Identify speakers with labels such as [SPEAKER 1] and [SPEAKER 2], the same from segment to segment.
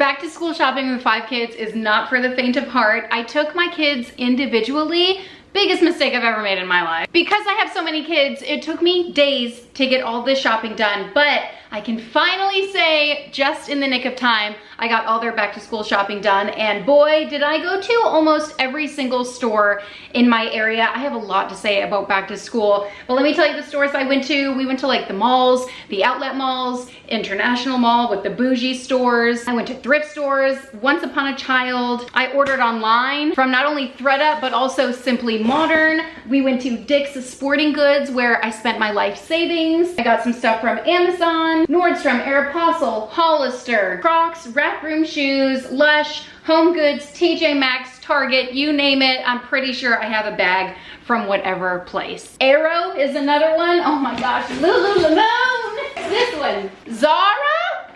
[SPEAKER 1] Back to school shopping with 5 kids is not for the faint of heart. I took my kids individually. Biggest mistake I've ever made in my life. Because I have so many kids, it took me days to get all this shopping done, but I can finally say, just in the nick of time, I got all their back to school shopping done, and boy, did I go to almost every single store in my area. I have a lot to say about back to school, but let me tell you the stores I went to. We went to like the malls, the outlet malls, International Mall with the bougie stores. I went to thrift stores, Once Upon a Child. I ordered online from not only ThredUp, but also Simply Modern. We went to Dick's Sporting Goods, where I spent my life savings. I got some stuff from Amazon, Nordstrom, Aeropostale, Hollister, Crocs, Wrap Room Shoes, Lush, Home Goods, TJ Maxx, Target, you name it. I'm pretty sure I have a bag from whatever place. Aero is another one. Oh my gosh, Lululemon. This one, Zara?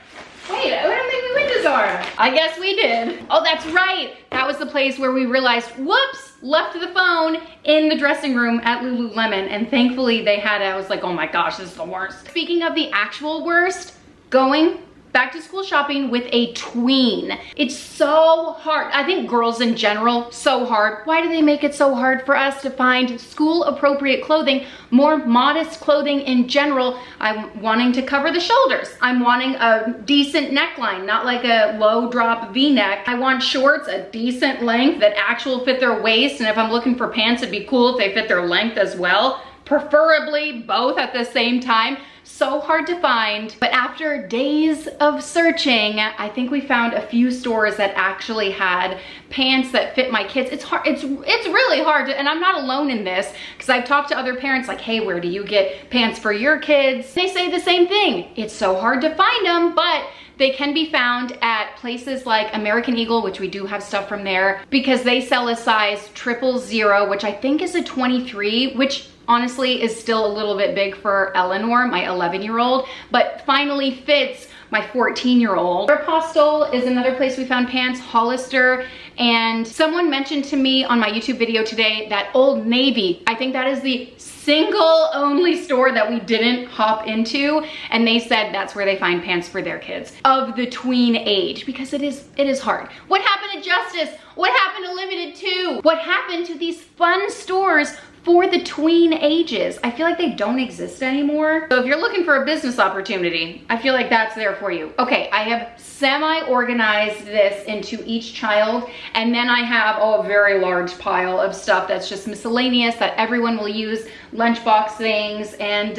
[SPEAKER 1] Wait, I don't think we went to Zara. I guess we did. Oh, that's right. That was the place where we realized, whoops, left the phone in the dressing room at Lululemon, and thankfully they had it. I was like, oh my gosh, this is the worst. Speaking of the actual worst, going back to school shopping with a tween. It's so hard. I think girls in general, so hard. Why do they make it so hard for us to find school appropriate clothing, more modest clothing in general? I'm wanting to cover the shoulders. I'm wanting a decent neckline, not like a low drop V-neck. I want shorts a decent length that actually fit their waist, and if I'm looking for pants, it'd be cool if they fit their length as well. Preferably both at the same time. So hard to find, but after days of searching, I think we found a few stores that actually had pants that fit my kids. It's hard, it's really hard to, and I'm not alone in this, because I've talked to other parents like, hey, where do you get pants for your kids? They say the same thing. It's so hard to find them, but they can be found at places like American Eagle, which we do have stuff from there, because they sell a size 000, which I think is a 23, which honestly is still a little bit big for Eleanor, my 11-year-old, but finally fits my 14-year-old. Aeropostale is another place we found pants, Hollister, and someone mentioned to me on my YouTube video today that Old Navy, I think that is the single only store that we didn't hop into, and they said that's where they find pants for their kids of the tween age, because it is hard. What happened to Justice? What happened to Limited 2? What happened to these fun stores for the tween ages? I feel like they don't exist anymore. So if you're looking for a business opportunity, I feel like that's there for you. Okay, I have semi-organized this into each child, and then I have a very large pile of stuff that's just miscellaneous that everyone will use, lunchbox things, and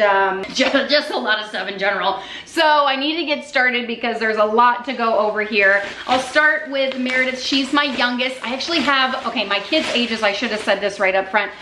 [SPEAKER 1] just a lot of stuff in general. So I need to get started because there's a lot to go over here. I'll start with Meredith. She's my youngest. I actually have, okay, my kids' ages, I should have said this right up front,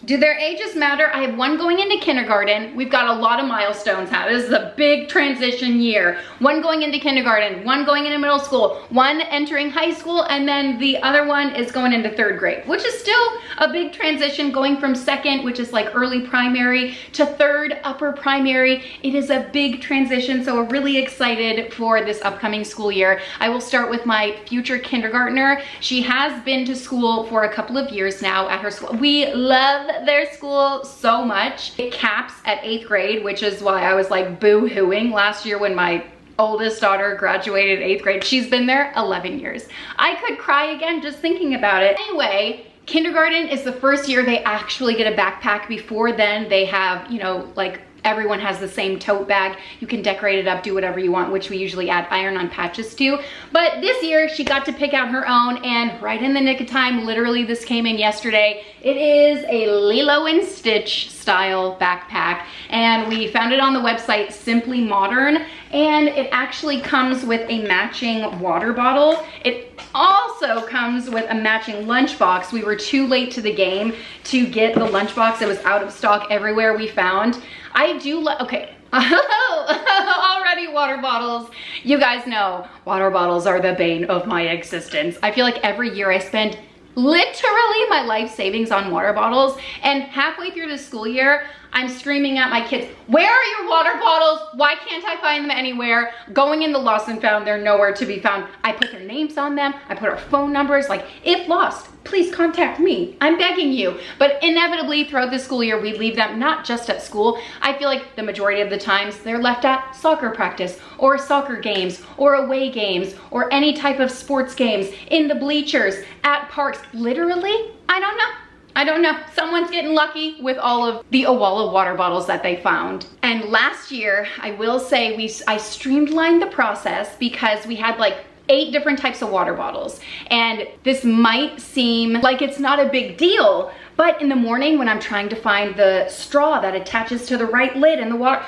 [SPEAKER 1] do their ages matter? I have one going into kindergarten. We've got a lot of milestones now. This is a big transition year. One going into kindergarten, one going into middle school, one entering high school, and then the other one is going into 3rd grade, which is still a big transition, going from 2nd, which is like early primary, to 3rd, upper primary. It is a big transition, so we're really excited for this upcoming school year. I will start with my future kindergartner. She has been to school for a couple of years now at her school. We love their school so much. It caps at 8th grade, which is why I was like boo-hooing last year when my oldest daughter graduated 8th grade. She's been there 11 years. I could cry again just thinking about it. Anyway, kindergarten is the first year they actually get a backpack. Before then, they have, you know, like everyone has the same tote bag. You can decorate it up, do whatever you want, which we usually add iron-on patches to. But this year, she got to pick out her own, and right in the nick of time, literally this came in yesterday. It is a Lilo and Stitch style backpack, and we found it on the website Simply Modern, and it actually comes with a matching water bottle. It also comes with a matching lunchbox. We were too late to the game to get the lunchbox. It was out of stock everywhere we found. I do okay. Already water bottles. You guys know water bottles are the bane of my existence. I feel like every year I spend literally my life savings on water bottles, and halfway through the school year, I'm screaming at my kids, where are your water bottles? Why can't I find them anywhere? Going in the lost and found, they're nowhere to be found. I put their names on them. I put our phone numbers, like if lost, please contact me. I'm begging you. But inevitably throughout the school year, we leave them not just at school. I feel like the majority of the times they're left at soccer practice or soccer games or away games or any type of sports games, in the bleachers, at parks. Literally, I don't know. I don't know. Someone's getting lucky with all of the Awala water bottles that they found. And last year, I will say I streamlined the process because we had like 8 different types of water bottles. And this might seem like it's not a big deal, but in the morning when I'm trying to find the straw that attaches to the right lid and the water,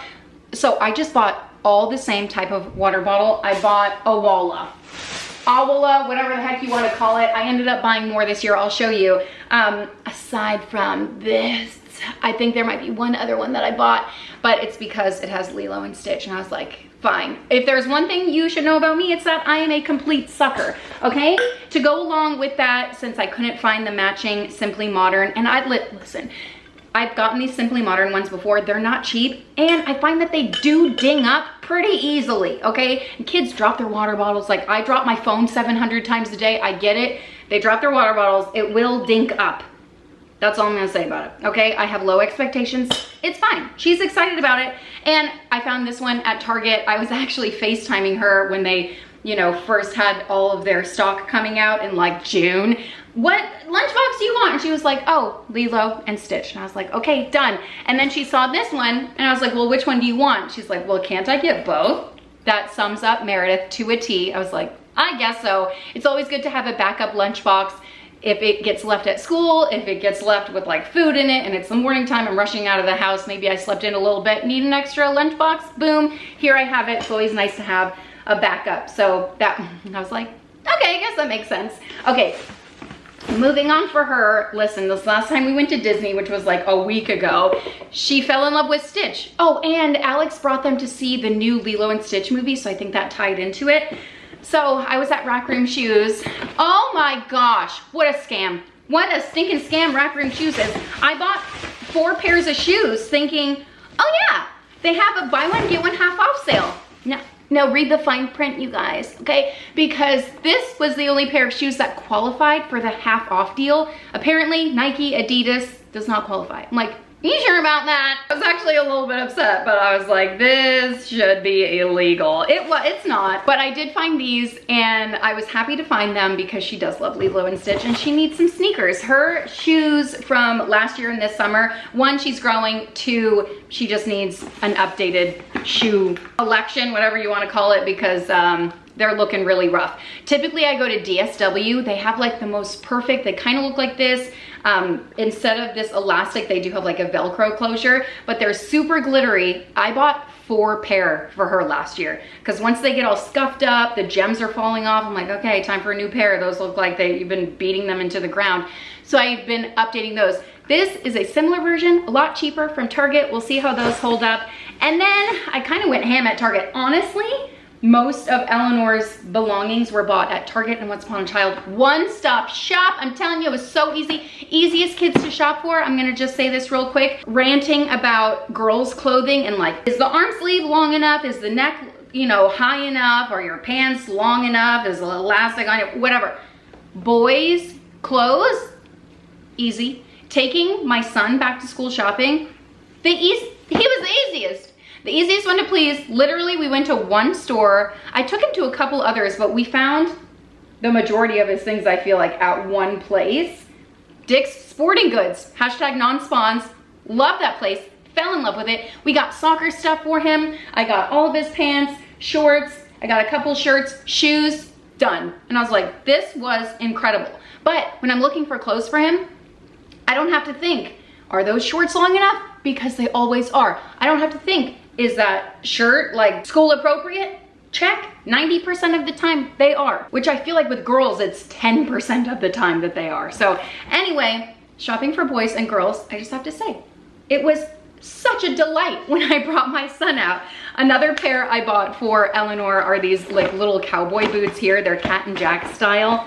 [SPEAKER 1] so I just bought all the same type of water bottle. I bought Awala, whatever the heck you want to call it. I ended up buying more this year. I'll show you. Aside from this, I think there might be one other one that I bought, but it's because it has Lilo and Stitch, and I was like, fine. If there's one thing you should know about me, it's that I am a complete sucker, okay? To go along with that, since I couldn't find the matching Simply Modern, and listen, I've gotten these Simply Modern ones before. They're not cheap, and I find that they do ding up pretty easily, okay? And kids drop their water bottles. Like, I drop my phone 700 times a day. I get it. They drop their water bottles. It will dink up. That's all I'm gonna say about it, okay? I have low expectations. It's fine. She's excited about it. And I found this one at Target. I was actually FaceTiming her when they, you know, first had all of their stock coming out in like June. What lunchbox do you want? And she was like, oh, Lilo and Stitch. And I was like, okay, done. And then she saw this one and I was like, well, which one do you want? She's like, well, can't I get both? That sums up Meredith to a T. I was like, I guess so. It's always good to have a backup lunchbox. If it gets left at school, if it gets left with like food in it and it's the morning time, I'm rushing out of the house, maybe I slept in a little bit, need an extra lunchbox, boom, here I have it. It's always nice to have a backup. So that, I was like, okay, I guess that makes sense. Okay, moving on for her. Listen, this last time we went to Disney, which was like a week ago, she fell in love with Stitch. Oh, and Alex brought them to see the new Lilo and Stitch movie, so I think that tied into it. So I was at Rack Room Shoes. Oh my gosh, what a scam. What a stinking scam Rack Room Shoes is. I bought 4 pairs of shoes thinking, oh yeah, they have a buy one, get one half off sale. No, read the fine print, you guys, okay? Because this was the only pair of shoes that qualified for the half off deal. Apparently, Nike, Adidas does not qualify. I'm like, are you sure about that? I was actually a little bit upset, but I was like, this should be illegal. It's not, but I did find these and I was happy to find them because she does love Lilo and Stitch and she needs some sneakers. Her shoes from last year and this summer, 1, she's growing, 2, she just needs an updated shoe collection, whatever you want to call it, because they're looking really rough. Typically I go to DSW, they have like the most perfect, they kind of look like this. Instead of this elastic, they do have like a Velcro closure, but they're super glittery. I bought 4 pair for her last year because once they get all scuffed up, the gems are falling off. I'm like, okay, time for a new pair. Those look like you've been beating them into the ground. So I've been updating those. This is a similar version, a lot cheaper from Target. We'll see how those hold up. And then I kind of went ham at Target. Honestly, most of Eleanor's belongings were bought at Target and Once Upon a Child. One-stop shop. I'm telling you, it was so easy. Easiest kids to shop for. I'm gonna just say this real quick. Ranting about girls' clothing and like, is the arm sleeve long enough? Is the neck, you know, high enough? Are your pants long enough? Is the elastic on it? Whatever. Boys' clothes, easy. Taking my son back to school shopping, he was the easiest. The easiest one to please. Literally, we went to 1 store. I took him to a couple others, but we found the majority of his things, I feel like, at one place. Dick's Sporting Goods, hashtag non-spawns. Love that place, fell in love with it. We got soccer stuff for him. I got all of his pants, shorts. I got a couple shirts, shoes, done. And I was like, this was incredible. But when I'm looking for clothes for him, I don't have to think, are those shorts long enough? Because they always are. I don't have to think, is that shirt like school appropriate? Check. 90% of the time they are, which I feel like with girls, it's 10% of the time that they are. So anyway, shopping for boys and girls, I just have to say, it was such a delight when I brought my son out. Another pair I bought for Eleanor are these like little cowboy boots here. They're Cat and Jack style.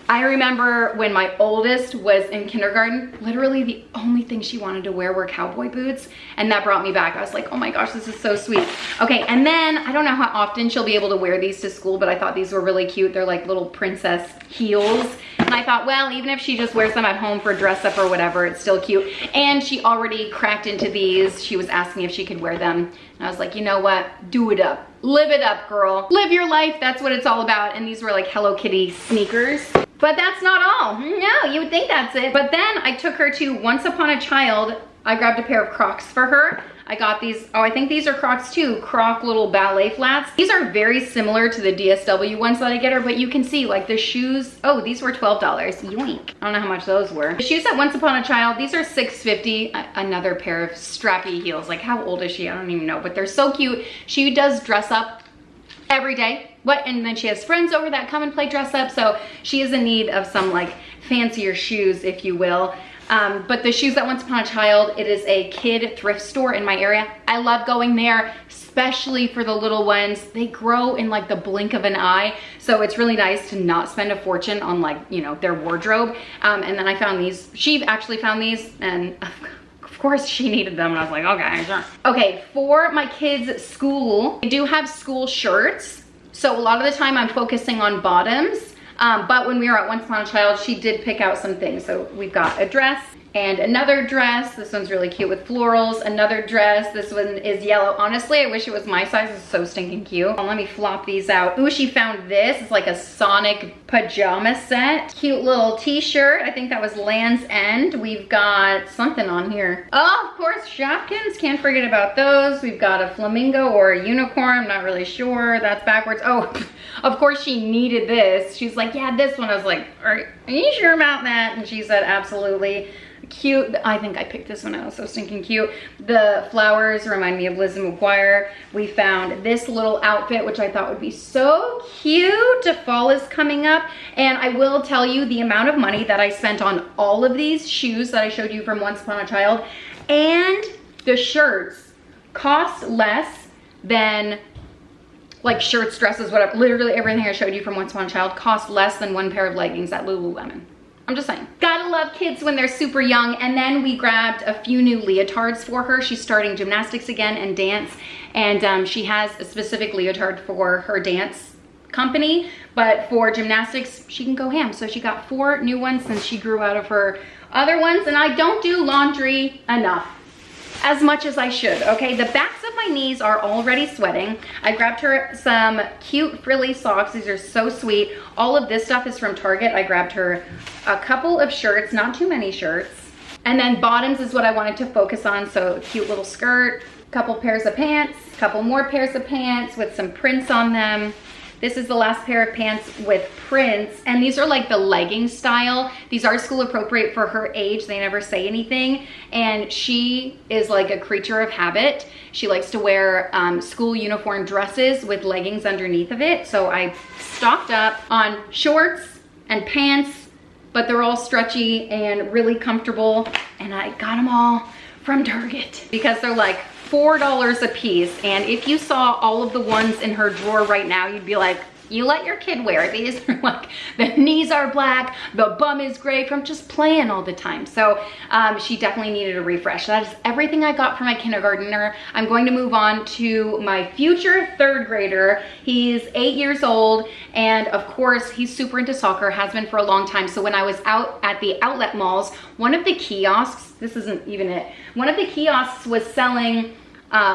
[SPEAKER 1] I remember when my oldest was in kindergarten, literally the only thing she wanted to wear were cowboy boots, and that brought me back. I was like, oh my gosh, this is so sweet. Okay, and then I don't know how often she'll be able to wear these to school, but I thought these were really cute. They're like little princess heels. And I thought, well, even if she just wears them at home for dress up or whatever, it's still cute. And she already cracked into these. She was asking if she could wear them. And I was like, you know what? Do it up. Live it up, girl. Live your life. That's what it's all about. And these were like Hello Kitty sneakers. But that's not all. No, you would think that's it. But then I took her to Once Upon a Child. I grabbed a pair of Crocs for her. I got these, oh, I think these are Crocs too, Croc little ballet flats. These are very similar to the DSW ones that I get her, but you can see like the shoes, oh, these were $12, yoink. I don't know how much those were. The shoes at Once Upon a Child, these are $6.50. Another pair of strappy heels. Like how old is she? I don't even know, but they're so cute. She does dress up every day. And then she has friends over that come and play dress up, so she is in need of some like fancier shoes, if you will. But the shoes at Once Upon a Child, it is a kid thrift store in my area. I love going there, especially for the little ones. They grow in like the blink of an eye, so it's really nice to not spend a fortune on like, you know, their wardrobe. And then I found these. She actually found these, and of course she needed them, and I was like, okay, sure. Okay, for my kids' school, I do have school shirts. So a lot of the time I'm focusing on bottoms. But when we were at Once Upon a Child, she did pick out some things. So we've got a dress and another dress. This one's really cute with florals. Another dress. This one is yellow. Honestly, I wish it was my size. It's so stinking cute. Let me flop these out. Ooh, she found this. It's like a Sonic pajama set. Cute little t-shirt. I think that was Land's End. We've got something on here. Oh, of course, Shopkins. Can't forget about those. We've got a flamingo or a unicorn. I'm not really sure. That's backwards. Oh, of course she needed this. She's like, yeah, this one. I was like, are you sure about that? And she said, absolutely. Cute. I think I picked this one out. So stinking cute. The flowers remind me of Liz McGuire. We found this little outfit, which I thought would be so cute. Fall is coming up, and I will tell you the amount of money that I spent on all of these shoes that I showed you from Once Upon a Child, and the shirts cost less than like shirts, dresses, whatever. Literally everything I showed you from Once Upon a Child cost less than one pair of leggings at Lululemon. I'm just saying. Gotta love kids when they're super young. And then we grabbed a few new leotards for her. She's starting gymnastics again and dance. And she has a specific leotard for her dance company. But for gymnastics, she can go ham. So she got 4 new ones since she grew out of her other ones. And I don't do laundry enough. As much as I should, okay? The backs of my knees are already sweating. I grabbed her some cute frilly socks. These are so sweet. All of this stuff is from Target. I grabbed her a couple of shirts, not too many shirts. And then bottoms is what I wanted to focus on. So cute little skirt, couple pairs of pants, couple more pairs of pants with some prints on them. This is the last pair of pants with prints, and these are like the legging style. These are school appropriate for her age. They never say anything, and she is like a creature of habit. She likes to wear school uniform dresses with leggings underneath of it. So I stocked up on shorts and pants, but they're all stretchy and really comfortable, and I got them all from Target because they're like $4 a piece. And if you saw all of the ones in her drawer right now, you'd be like, you let your kid wear these. Like, the knees are black, the bum is gray from just playing all the time. So she definitely needed a refresh. That is everything I got for my kindergartner. I'm going to move on to my future 3rd grader. He's 8 years old, and of course he's super into soccer, has been for a long time. So when I was out at the outlet malls, one of the kiosks, this isn't even it, one of the kiosks was selling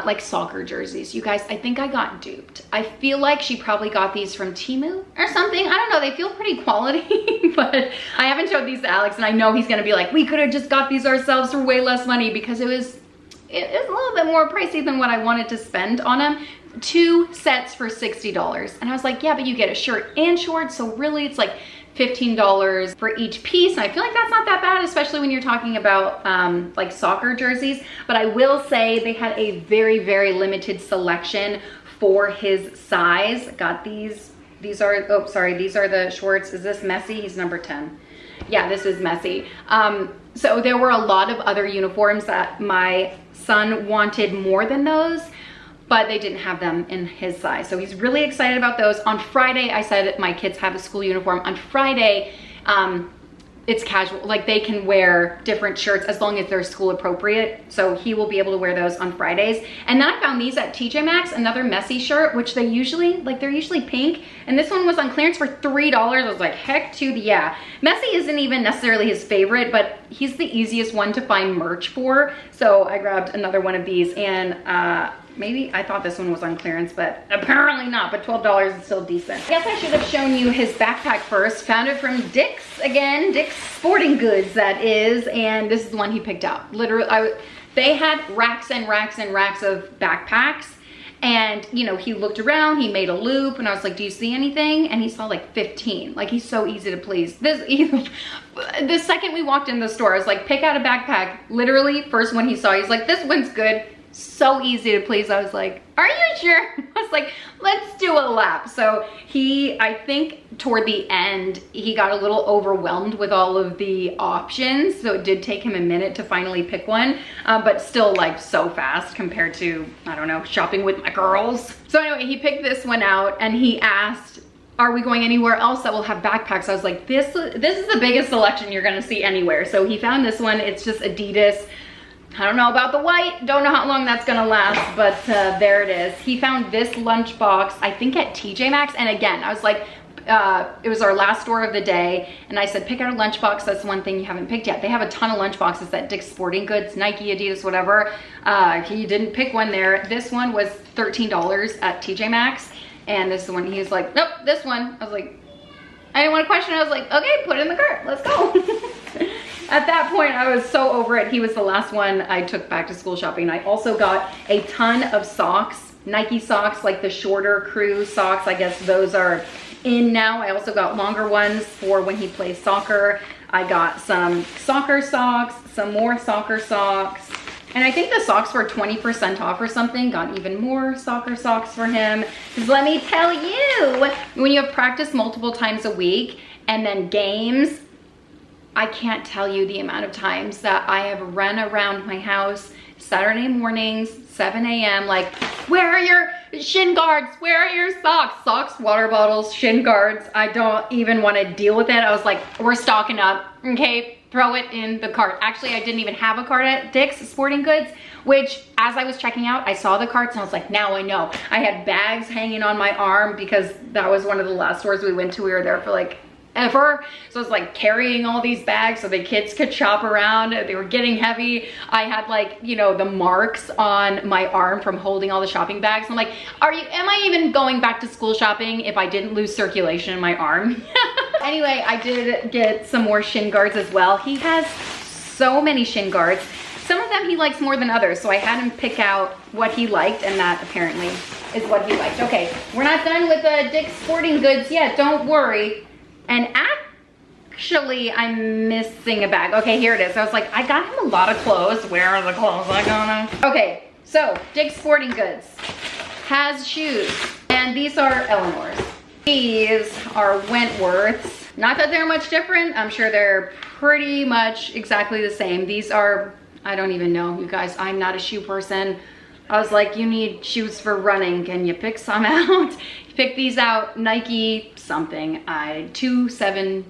[SPEAKER 1] like soccer jerseys. You guys, I think I got duped. I feel like she probably got these from Temu or something. I don't know, they feel pretty quality, but I haven't showed these to Alex, and I know he's gonna be like, we could have just got these ourselves for way less money, because it was a little bit more pricey than what I wanted to spend on them. 2 sets for $60. And I was like, yeah, but you get a shirt and shorts, so really it's like $15 for each piece. And I feel like that's not that bad, especially when you're talking about like soccer jerseys. But I will say they had a very, very limited selection for his size. Got these are, oh, sorry, these are the shorts. Is this messy? He's number 10. Yeah, this is messy. So there were a lot of other uniforms that my son wanted more than those, but they didn't have them in his size. So he's really excited about those. On Friday, I said my kids have a school uniform. On Friday, It's casual, like they can wear different shirts as long as they're school appropriate. So he will be able to wear those on Fridays. And then I found these at TJ Maxx, another messy shirt, which they usually, like they're usually pink. And this one was on clearance for $3. I was like, heck to the yeah. Messy isn't even necessarily his favorite, but he's the easiest one to find merch for. So I grabbed another one of these, and maybe I thought this one was on clearance, but apparently not, but $12 is still decent. I guess I should have shown you his backpack first. Found it from Dick's again, Dick's Sporting Goods that is, and this is the one he picked out. Literally, they had racks and racks and racks of backpacks, and you know, he looked around, he made a loop, and I was like, do you see anything? And he saw like 15. Like, he's so easy to please. The second we walked in the store, I was like, pick out a backpack. Literally, first one he saw, he's like, this one's good. So easy to please. I was like, are you sure? I was like, let's do a lap. So I think toward the end, he got a little overwhelmed with all of the options. So it did take him a minute to finally pick one, but still like so fast compared to, I don't know, shopping with my girls. So anyway, he picked this one out and he asked, are we going anywhere else that will have backpacks? I was like, this is the biggest selection you're gonna see anywhere. So he found this one. It's just Adidas. I don't know about the white, don't know how long that's gonna last, but there it is. He found this lunchbox, I think at TJ Maxx, and again, I was like, it was our last store of the day, and I said, pick out a lunchbox, that's one thing you haven't picked yet. They have a ton of lunchboxes at Dick's Sporting Goods, Nike, Adidas, whatever. He didn't pick one there. This one was $13 at TJ Maxx, and this is the one, he was like, nope, this one. I was like, I didn't want to question it. I was like, okay, put it in the cart, let's go. At that point, I was so over it. He was the last one I took back to school shopping. I also got a ton of socks, Nike socks, like the shorter crew socks. I guess those are in now. I also got longer ones for when he plays soccer. I got some soccer socks, some more soccer socks. And I think the socks were 20% off or something. Got even more soccer socks for him. Because let me tell you, when you have practice multiple times a week and then games, I can't tell you the amount of times that I have run around my house Saturday mornings, 7 a.m. like, where are your shin guards? Where are your socks? Socks, water bottles, shin guards. I don't even want to deal with it. I was like, we're stocking up, okay? Throw it in the cart. Actually, I didn't even have a cart at Dick's Sporting Goods, which as I was checking out, I saw the carts and I was like, now I know. I had bags hanging on my arm because that was one of the last stores we went to. We were there for like ever. So I was like carrying all these bags so the kids could shop around. They were getting heavy. I had like, you know, the marks on my arm from holding all the shopping bags. I'm like, am I even going back to school shopping if I didn't lose circulation in my arm? Anyway, I did get some more shin guards as well. He has so many shin guards. Some of them he likes more than others. So I had him pick out what he liked, and that apparently is what he liked. Okay, we're not done with the Dick's Sporting Goods yet, don't worry. And actually, I'm missing a bag. Okay, here it is. I was like, I got him a lot of clothes. Where are the clothes I got him? Okay, so Dick's Sporting Goods has shoes. And these are Eleanor's. These are Wentworth's. Not that they're much different. I'm sure they're pretty much exactly the same. These are, I don't even know, you guys. I'm not a shoe person. I was like, you need shoes for running. Can you pick some out? Pick these out, Nike something, 27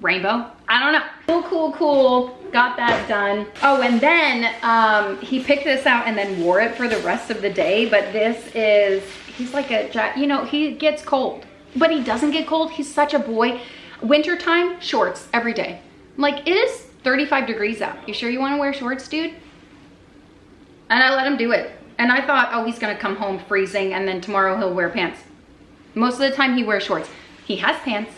[SPEAKER 1] rainbow. I don't know. Cool. Got that done. Oh, and then he picked this out and then wore it for the rest of the day. But this is, he's like you know, he gets cold, but he doesn't get cold. He's such a boy. Wintertime, shorts every day. I'm like, it is 35 degrees out. You sure you want to wear shorts, dude? And I let him do it. And I thought, oh, he's gonna come home freezing and then tomorrow he'll wear pants. Most of the time he wears shorts. He has pants.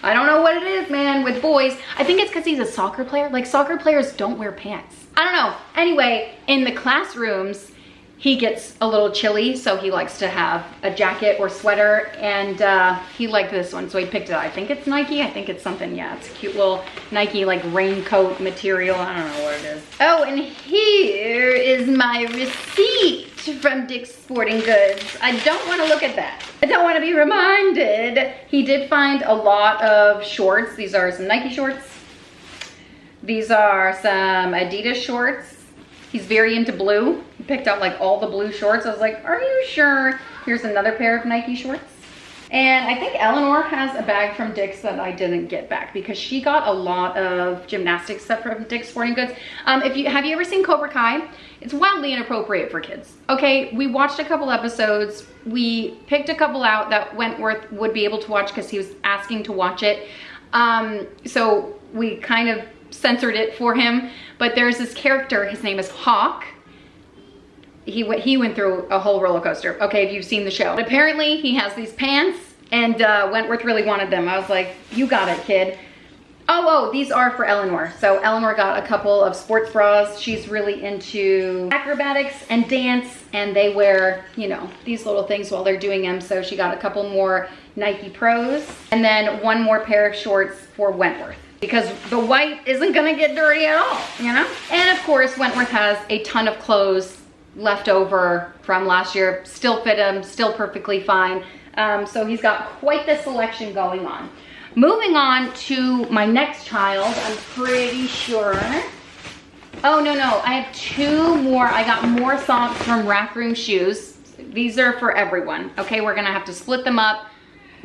[SPEAKER 1] I don't know what it is, man, with boys. I think it's because he's a soccer player. Like, soccer players don't wear pants. I don't know. Anyway, in the classrooms, he gets a little chilly, so he likes to have a jacket or sweater, and he liked this one, so he picked it out. I think it's Nike. I think it's something, yeah, it's a cute little Nike, like, raincoat material. I don't know what it is. Oh, and here is my receipt from Dick's Sporting Goods. I don't want to look at that. I don't want to be reminded. He did find a lot of shorts. These are some Nike shorts. These are some Adidas shorts. He's very into blue. He picked out like all the blue shorts. I was like, are you sure? Here's another pair of Nike shorts. And I think Eleanor has a bag from Dick's that I didn't get back because she got a lot of gymnastics stuff from Dick's Sporting Goods. Have you ever seen Cobra Kai? It's wildly inappropriate for kids. Okay, we watched a couple episodes. We picked a couple out that Wentworth would be able to watch because he was asking to watch it. So we kind of censored it for him. But there's this character, his name is Hawk. He went through a whole roller coaster, okay, if you've seen the show. But apparently he has these pants and Wentworth really wanted them. I was like, you got it, kid. Oh, these are for Eleanor. So Eleanor got a couple of sports bras. She's really into acrobatics and dance, and they wear, you know, these little things while they're doing them. So she got a couple more Nike Pros and then one more pair of shorts for Wentworth, because the white isn't gonna get dirty at all, you know? And of course, Wentworth has a ton of clothes left over from last year, still fit him, still perfectly fine. So he's got quite the selection going on. Moving on to my next child, I'm pretty sure. Oh, no, I have two more. I got more socks from Rack Room Shoes. These are for everyone, okay? We're gonna have to split them up,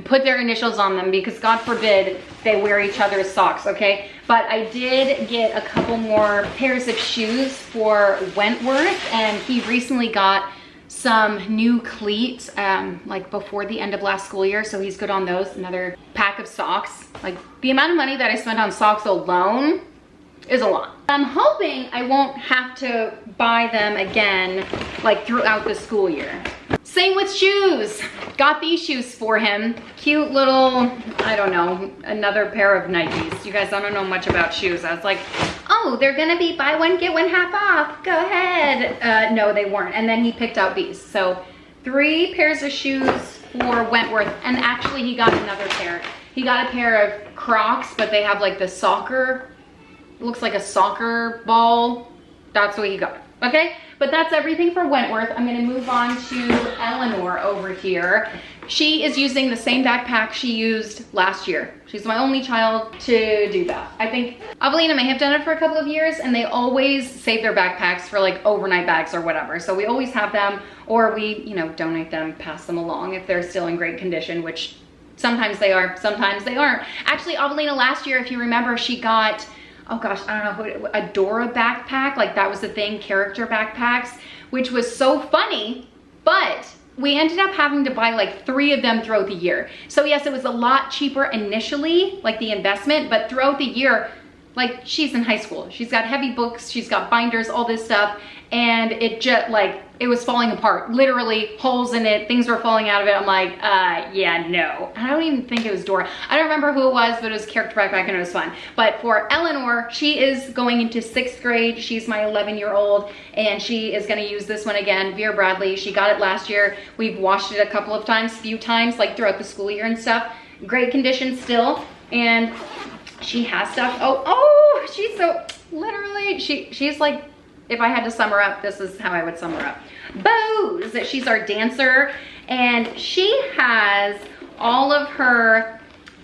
[SPEAKER 1] put their initials on them because God forbid they wear each other's socks, okay? But I did get a couple more pairs of shoes for Wentworth, and he recently got some new cleats like before the end of last school year, so he's good on those. Another pack of socks. Like, the amount of money that I spent on socks alone is a lot. I'm hoping I won't have to buy them again like throughout the school year. Same with shoes. Got these shoes for him. Cute little, I don't know, another pair of Nikes. You guys don't know much about shoes. I was like, oh, they're gonna be buy one, get one half off. Go ahead. No, they weren't. And then he picked out these. So 3 pairs of shoes for Wentworth. And actually he got another pair. He got a pair of Crocs, but they have like the soccer, looks like a soccer ball. That's what he got, okay? But that's everything for Wentworth. I'm gonna move on to Eleanor over here. She is using the same backpack she used last year. She's my only child to do that. I think Avelina may have done it for a couple of years, and they always save their backpacks for like overnight bags or whatever. So we always have them, or we, you know, donate them, pass them along if they're still in great condition, which sometimes they are, sometimes they aren't. Actually, Avelina last year, if you remember, she got, oh gosh, I don't know, a Dora backpack. Like, that was the thing, character backpacks, which was so funny, but we ended up having to buy like 3 of them throughout the year. So yes, it was a lot cheaper initially, like the investment, but throughout the year, like, she's in high school. She's got heavy books, she's got binders, all this stuff, and it just, like, it was falling apart. Literally, holes in it, things were falling out of it. I'm like, yeah, no. I don't even think it was Dora. I don't remember who it was, but it was a character backpack and it was fun. But for Eleanor, she is going into 6th grade. She's my 11-year-old, and she is gonna use this one again, Vera Bradley. She got it last year. We've washed it a couple of times, few times, like throughout the school year and stuff. Great condition still, and she has stuff. Oh, she's so, literally, she's like, if I had to sum her up, this is how I would sum her up. Bose, she's our dancer, and she has all of her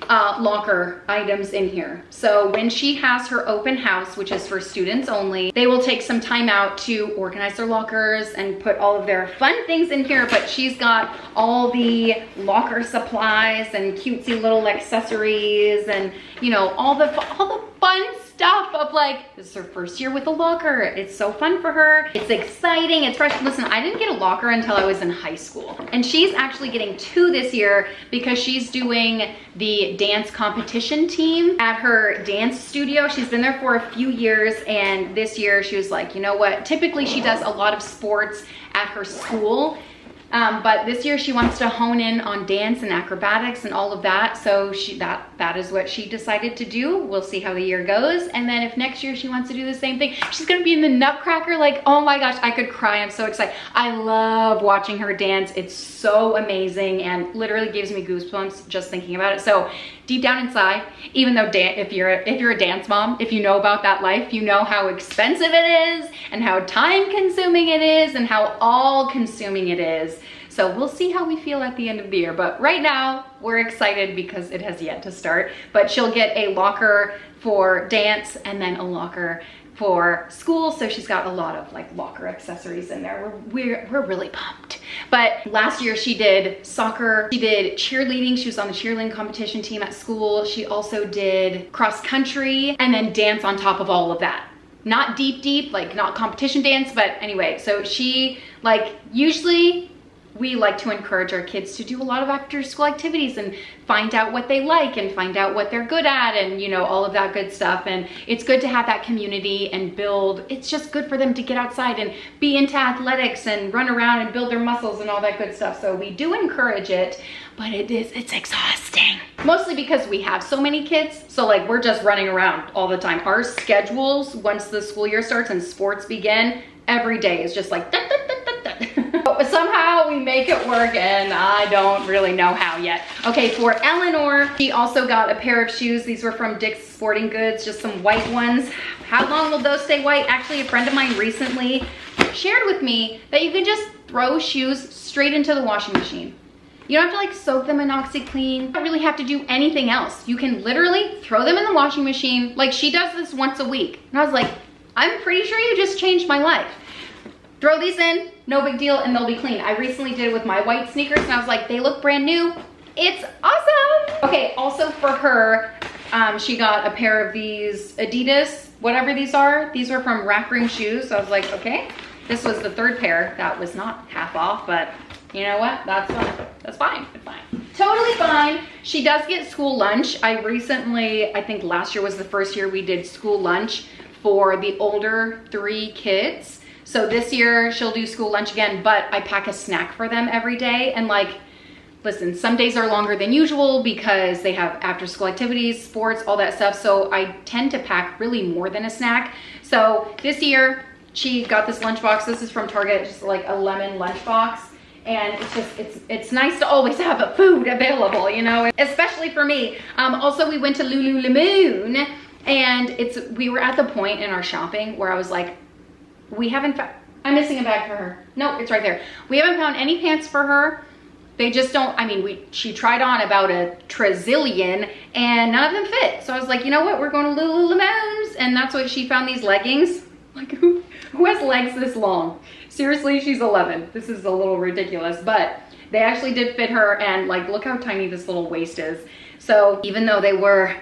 [SPEAKER 1] locker items in here. So when she has her open house, which is for students only, they will take some time out to organize their lockers and put all of their fun things in here, but she's got all the locker supplies and cutesy little accessories and, you know, all the fun stuff of, like, this is her first year with a locker. It's so fun for her. It's exciting. It's fresh. Listen, I didn't get a locker until I was in high school. And she's actually getting 2 this year because she's doing the dance competition team at her dance studio. She's been there for a few years, and this year she was like, you know what? Typically she does a lot of sports at her school. But this year she wants to hone in on dance and acrobatics and all of that. So that is what she decided to do. We'll see how the year goes. And then if next year she wants to do the same thing, she's gonna be in the Nutcracker. Like, oh my gosh, I could cry. I'm so excited. I love watching her dance. It's so amazing and literally gives me goosebumps just thinking about it. So deep down inside, even though if you're a dance mom, if you know about that life, you know how expensive it is and how time consuming it is and how all consuming it is. So we'll see how we feel at the end of the year. But right now, we're excited because it has yet to start. But she'll get a locker for dance and then a locker for school, so she's got a lot of like locker accessories in there. We're really pumped. But last year she did soccer, she did cheerleading, she was on the cheerleading competition team at school. She also did cross country and then dance on top of all of that. Not deep, like not competition dance, but anyway, so she like, usually we like to encourage our kids to do a lot of after school activities and find out what they like and find out what they're good at and, you know, all of that good stuff. And it's good to have that community and build, it's just good for them to get outside and be into athletics and run around and build their muscles and all that good stuff. So we do encourage it, but it's exhausting. Mostly because we have so many kids. So like we're just running around all the time. Our schedules, once the school year starts and sports begin, every day is just like, but somehow we make it work, and I don't really know how yet. Okay, for Eleanor, she also got a pair of shoes. These were from Dick's Sporting Goods, just some white ones. How long will those stay white? Actually, a friend of mine recently shared with me that you can just throw shoes straight into the washing machine. You don't have to like soak them in OxyClean. You don't really have to do anything else. You can literally throw them in the washing machine. Like she does this once a week. And I was like, I'm pretty sure you just changed my life. Throw these in, no big deal, and they'll be clean. I recently did it with my white sneakers and I was like, they look brand new. It's awesome. Okay, also for her, she got a pair of these Adidas, whatever these are. These were from Rack Room Shoes. So I was like, okay, this was the third pair. That was not half off, but you know what? That's fine. That's fine. It's fine. Totally fine. She does get school lunch. I think last year was the first year we did school lunch for the older 3 kids. So this year she'll do school lunch again, but I pack a snack for them every day. And like, listen, some days are longer than usual because they have after school activities, sports, all that stuff. So I tend to pack really more than a snack. So this year she got this lunchbox. This is from Target, just like a lemon lunchbox. And it's nice to always have a food available, you know, especially for me. Also, we went to Lululemon, and we were at the point in our shopping where I was like, I'm missing a bag for her. No, it's right there. We haven't found any pants for her. They just don't, she tried on about a trazillion and none of them fit. So I was like, you know what? We're going to Lululemon's, and that's what she found, these leggings. Like who has legs this long? Seriously, she's 11. This is a little ridiculous, but they actually did fit her, and like, look how tiny this little waist is. So even though they were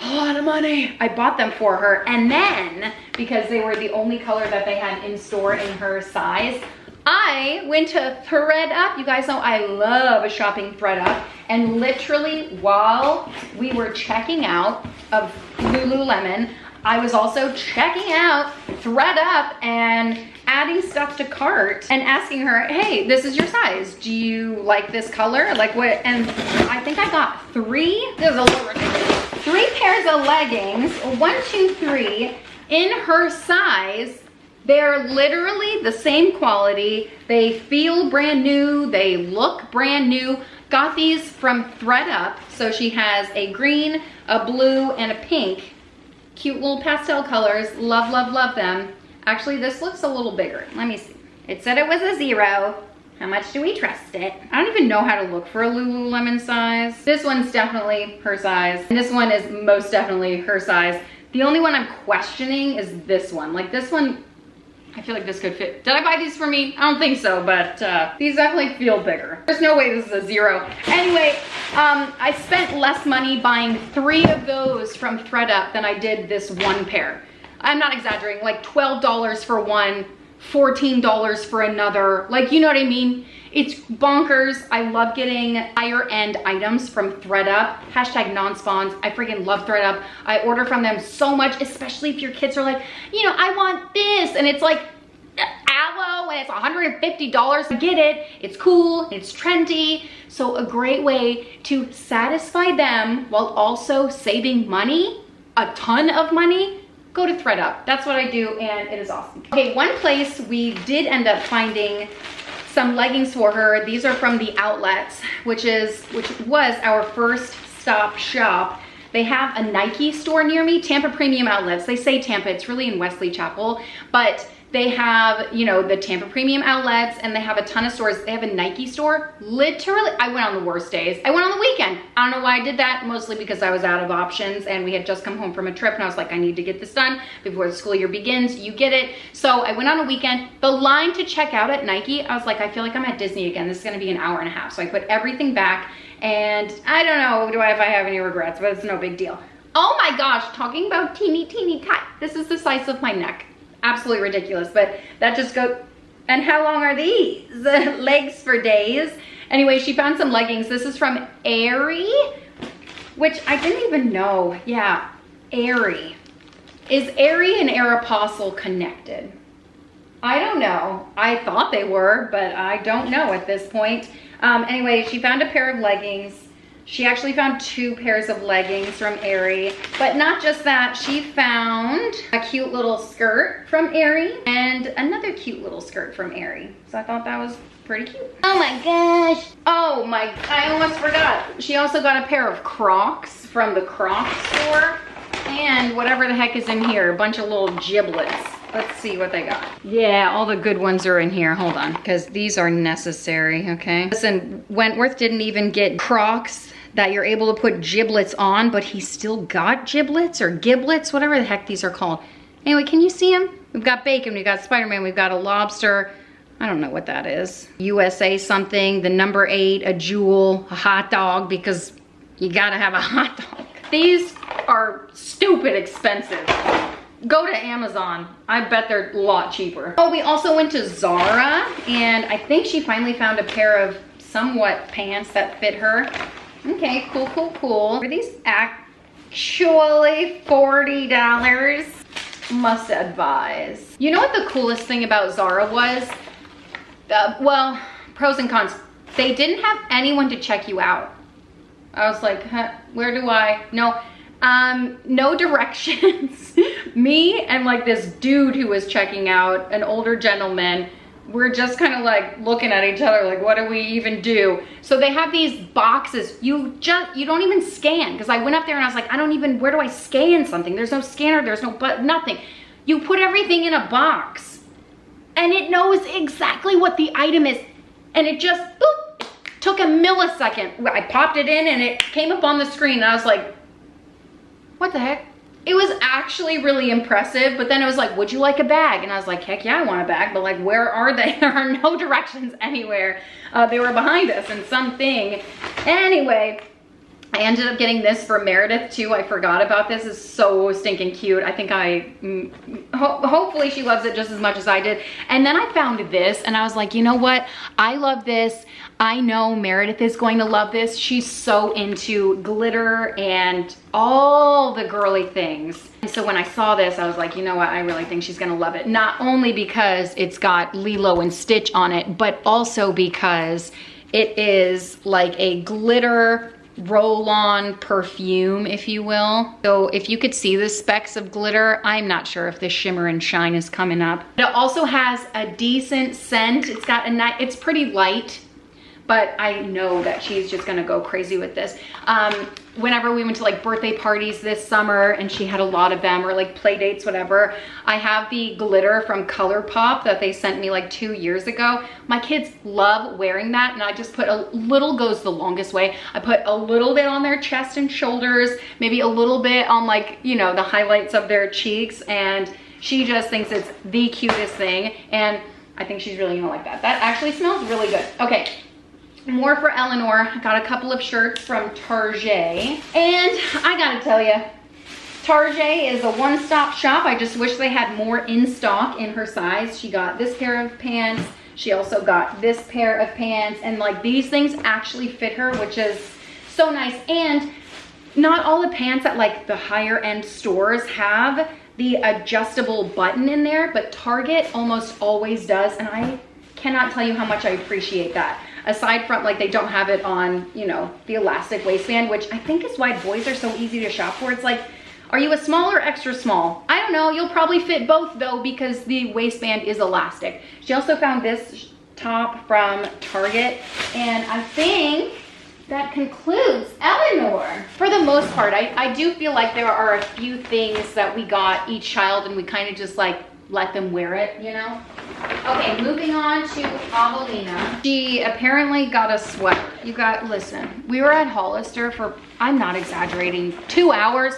[SPEAKER 1] a lot of money, I bought them for her. And then because they were the only color that they had in store in her size, I went to thredUP. You guys know I love shopping thredUP. And literally while we were checking out of Lululemon, I was also checking out thredUP and adding stuff to cart and asking her, hey, this is your size. Do you like this color? Like what? And I think I got 3. This is a little ridiculous. 3 pairs of leggings, 1, 2, 3, in her size. They're literally the same quality. They feel brand new. They look brand new. Got these from thredUP. So she has a green, a blue, and a pink. Cute little pastel colors. Love, love, love them. Actually, this looks a little bigger. Let me see. It said it was a 0. How much do we trust it? I don't even know how to look for a Lululemon size. This one's definitely her size. And this one is most definitely her size. The only one I'm questioning is this one. Like this one, I feel like this could fit. Did I buy these for me? I don't think so, but these definitely feel bigger. There's no way this is a 0. Anyway, I spent less money buying 3 of those from thredUP than I did this 1 pair. I'm not exaggerating, like $12 for one, $14 for another. Like, you know what I mean? It's bonkers. I love getting higher end items from thredUP. Hashtag non-spawns. I freaking love thredUP. I order from them so much, especially if your kids are like, you know, I want this. And it's like aloe and it's $150. I get it. It's cool. It's trendy. So a great way to satisfy them while also saving money, a ton of money. Go to thredUP. That's what I do, and it is awesome. Okay, one place we did end up finding some leggings for her. These are from the Outlets, which was our first stop shop. They have a Nike store near me, Tampa Premium Outlets. They say Tampa, it's really in Wesley Chapel, but They have, you know, the Tampa Premium outlets, and they have a ton of stores. They have a Nike store. Literally, I went on the worst days. I went on the weekend. I don't know why I did that, mostly because I was out of options and we had just come home from a trip and I was like, I need to get this done before the school year begins. You get it. So I went on a weekend. The line to check out at Nike, I was like, I feel like I'm at Disney again. This is gonna be an hour and a half. So I put everything back, and I don't know if I have any regrets, but it's no big deal. Oh my gosh, talking about teeny cut. This is the size of my neck. Absolutely ridiculous, but that just goes. And how long are these? Legs for days. Anyway, she found some leggings. This is from Aerie, which I didn't even know. Yeah, Aerie. Is Aerie and Aeropostale connected? I don't know. I thought they were, but I don't know at this point. Anyway, she found a pair of leggings. She actually found 2 pairs of leggings from Aerie, but not just that, she found a cute little skirt from Aerie and another cute little skirt from Aerie. So I thought that was pretty cute. Oh my gosh. Oh my, I almost forgot. She also got a pair of Crocs from the Crocs store, and whatever the heck is in here, a bunch of little giblets. Let's see what they got. Yeah, all the good ones are in here. Hold on, because these are necessary, okay? Listen, Wentworth didn't even get Crocs that you're able to put giblets on, but he still got giblets or giblets, whatever the heck these are called. Anyway, can you see them? We've got bacon, we've got Spider-Man, we've got a lobster. I don't know what that is. USA something, the number 8, a jewel, a hot dog, because you gotta have a hot dog. These are stupid expensive. Go to Amazon. I bet they're a lot cheaper. Oh, we also went to Zara, and I think she finally found a pair of somewhat pants that fit her. Okay, cool. Are these actually $40? Must advise. You know what the coolest thing about Zara was? Well, pros and cons. They didn't have anyone to check you out. I was like, huh, where do I? No directions. Me and like this dude who was checking out, an older gentleman, we're just kind of like looking at each other like, what do we even do? So they have these boxes. You don't even scan, because I went up there and I was like, where do I scan something? There's no scanner, there's no nothing. You put everything in a box and it knows exactly what the item is. And it just boop, took a millisecond. I popped it in and it came up on the screen and I was like, what the heck? It was actually really impressive, but then it was like, would you like a bag? And I was like, heck yeah, I want a bag, but like, where are they? There are no directions anywhere. They were behind us in something. Anyway, I ended up getting this for Meredith too. I forgot about this. It's so stinking cute. I think hopefully she loves it just as much as I did. And then I found this and I was like, you know what? I love this. I know Meredith is going to love this. She's so into glitter and all the girly things. And so when I saw this, I was like, you know what? I really think she's gonna love it. Not only because it's got Lilo and Stitch on it, but also because it is like a glitter roll-on perfume, if you will. So if you could see the specks of glitter, I'm not sure if the shimmer and shine is coming up. It also has a decent scent. It's got it's pretty light, but I know that she's just gonna go crazy with this. Whenever we went to like birthday parties this summer and she had a lot of them, or like play dates, whatever, I have the glitter from ColourPop that they sent me like 2 years ago. My kids love wearing that, and I just put a little, goes the longest way. I put a little bit on their chest and shoulders, maybe a little bit on like, you know, the highlights of their cheeks, and she just thinks it's the cutest thing, and I think she's really gonna like that. That actually smells really good. Okay. More for Eleanor. I got a couple of shirts from Target. And I gotta tell you, Target is a one-stop shop. I just wish they had more in stock in her size. She got this pair of pants. She also got this pair of pants. And like, these things actually fit her, which is so nice. And not all the pants at like the higher end stores have the adjustable button in there, but Target almost always does. And I cannot tell you how much I appreciate that. Aside from like, they don't have it on, you know, the elastic waistband, which I think is why boys are so easy to shop for. It's like, are you a small or extra small? I don't know. You'll probably fit both though, because the waistband is elastic. She also found this top from Target, and I think that concludes Eleanor. For the most part, I do feel like there are a few things that we got each child and we kind of just like let them wear it, you know? Okay, moving on to Avelina. She apparently got a sweater. You got, listen, we were at Hollister for, I'm not exaggerating, 2 hours.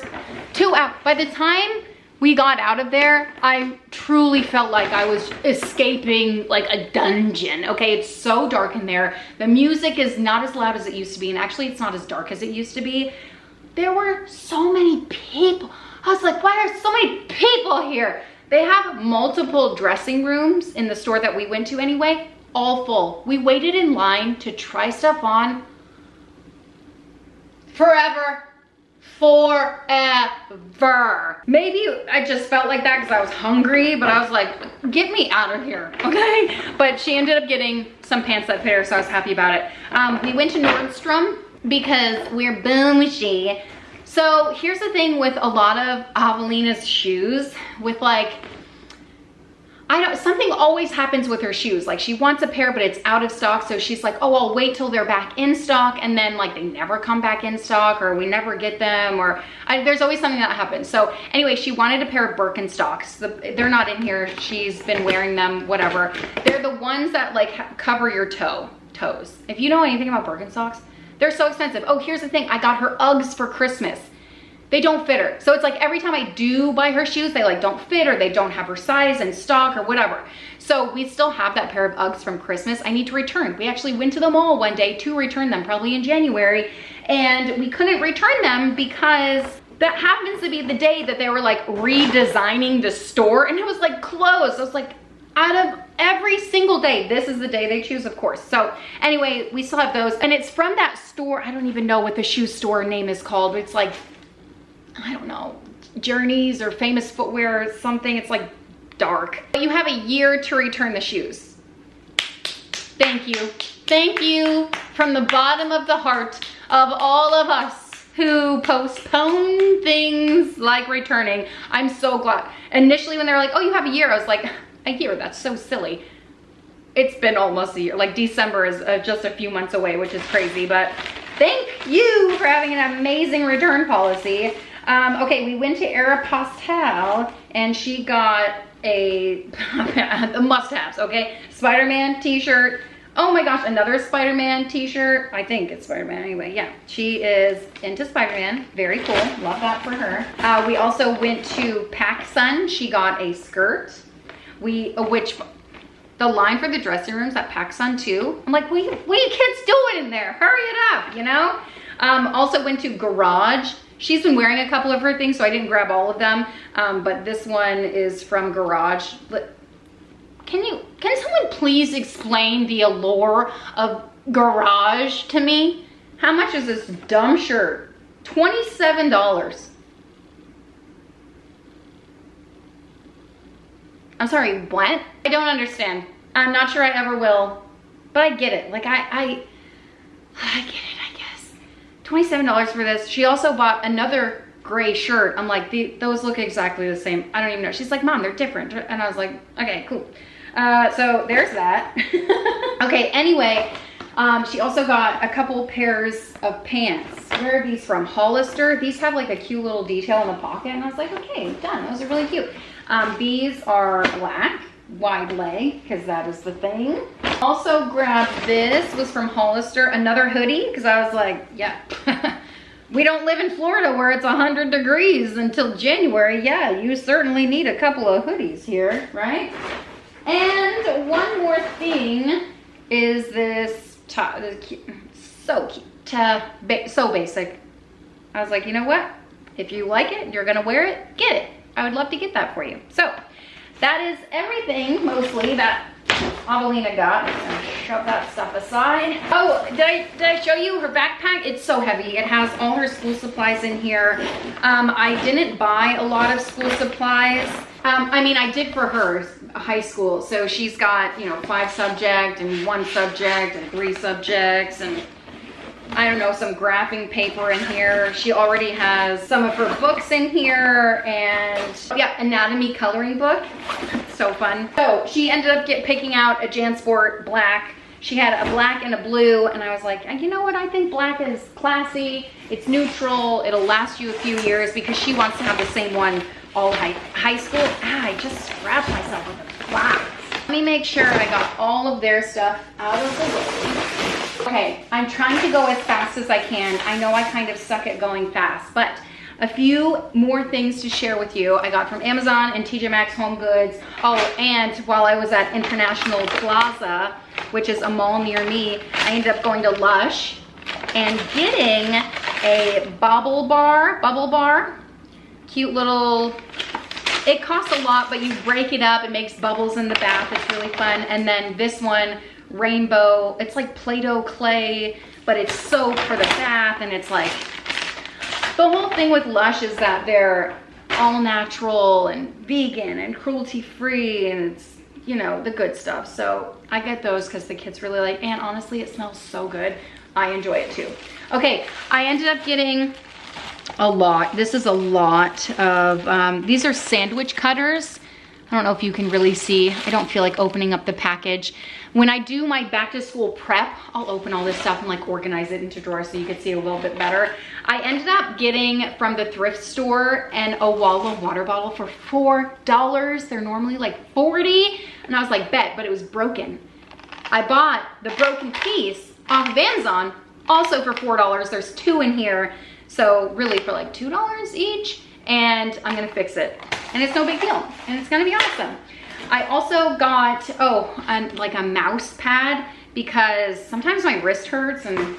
[SPEAKER 1] 2 hours. By the time we got out of there, I truly felt like I was escaping like a dungeon. Okay, it's so dark in there. The music is not as loud as it used to be, and actually it's not as dark as it used to be. There were so many people. I was like, why are so many people here? They have multiple dressing rooms in the store that we went to anyway, all full. We waited in line to try stuff on forever. Forever. Maybe I just felt like that because I was hungry, but I was like, get me out of here, okay? But she ended up getting some pants that fit her, so I was happy about it. We went to Nordstrom because we're bougie. So here's the thing with a lot of Avelina's shoes, with like, something always happens with her shoes. Like she wants a pair, but it's out of stock. So she's like, oh, I'll wait till they're back in stock. And then like they never come back in stock, or we never get them, or there's always something that happens. So anyway, she wanted a pair of Birkenstocks. They're not in here. She's been wearing them, whatever. They're the ones that like cover your toes. If you know anything about Birkenstocks, they're so expensive. Oh, here's the thing. I got her Uggs for Christmas. They don't fit her. So it's like every time I do buy her shoes, they like don't fit, or they don't have her size in stock or whatever. So we still have that pair of Uggs from Christmas. I need to return. We actually went to the mall one day to return them, probably in January, and we couldn't return them because that happens to be the day that they were like redesigning the store, and it was like closed. I was like, out of every single day, this is the day they choose, of course. So anyway, we still have those, and it's from that store. I don't even know what the shoe store name is called, but it's like, I don't know, Journeys or Famous Footwear or something. It's like dark. You have a year to return the shoes. Thank you. Thank you from the bottom of the heart of all of us who postpone things like returning. I'm so glad. Initially when they were like, oh, you have a year, I was like, a year, that's so silly. It's been almost a year. Like December is just a few months away, which is crazy, but thank you for having an amazing return policy. Okay, we went to Aeropostale and she got the must-haves, okay? Spider-Man t-shirt. Oh my gosh, another Spider-Man t-shirt. I think it's Spider-Man anyway. Yeah, she is into Spider-Man. Very cool. Love that for her. We also went to PacSun. She got a skirt. Which the line for the dressing rooms at PacSun too. I'm like, what are you kids doing in there? Hurry it up, you know? Also went to Garage. She's been wearing a couple of her things, so I didn't grab all of them. But this one is from Garage. Can someone please explain the allure of Garage to me? How much is this dumb shirt? $27. I'm sorry, what? I don't understand. I'm not sure I ever will, but I get it. Like I get it, I guess. $27 for this. She also bought another gray shirt. I'm like, those look exactly the same. I don't even know. She's like, Mom, they're different. And I was like, okay, cool. So there's that. Okay, anyway, she also got a couple pairs of pants. Where are these from? Hollister. These have like a cute little detail in the pocket. And I was like, okay, done. Those are really cute. These are black, wide leg, because that is the thing. Also grabbed this, was from Hollister, another hoodie, because I was like, yeah, we don't live in Florida where it's 100 degrees until January. Yeah, you certainly need a couple of hoodies here, right? And one more thing is this top. So cute, so basic. I was like, you know what? If you like it, you're gonna wear it, get it. I would love to get that for you. So that is everything mostly that Avelina got. I'm gonna shove that stuff aside. Oh, did I show you her backpack? It's so heavy. It has all her school supplies in here. I didn't buy a lot of school supplies. I mean, I did for her high school. So she's got, you know, 5 subject and 1 subject and 3 subjects and I don't know, some graphing paper in here. She already has some of her books in here and yeah, anatomy coloring book. So fun. So she ended up picking out a JanSport black. She had a black and a blue and I was like, you know what? I think black is classy. It's neutral. It'll last you a few years because she wants to have the same one all high school. I just scratched myself with a wow. Let me make sure I got all of their stuff out of the way. Okay, I'm trying to go as fast as I can. I know I kind of suck at going fast, but a few more things to share with you. I got from Amazon and TJ Maxx Home Goods. Oh, and while I was at International Plaza, which is a mall near me, I ended up going to Lush and getting a bubble bar. Cute little, it costs a lot, but you break it up, it makes bubbles in the bath. It's really fun. And then this one, rainbow, it's like Play-Doh clay, but it's soap for the bath, and it's like, the whole thing with Lush is that they're all natural and vegan and cruelty free, and it's, you know, the good stuff. So I get those because the kids really like, and honestly, it smells so good. I enjoy it too. Okay, I ended up getting a lot. This is a lot of, these are sandwich cutters. I don't know if you can really see. I don't feel like opening up the package. When I do my back to school prep, I'll open all this stuff and like organize it into drawers so you can see it a little bit better. I ended up getting from the thrift store an Owala water bottle for $4. They're normally like $40. And I was like, bet, but it was broken. I bought the broken piece off of Amazon, also for $4. There's 2 in here. So really for like $2 each. And I'm gonna fix it. And it's no big deal. And it's gonna be awesome. I also got, like a mouse pad, because sometimes my wrist hurts and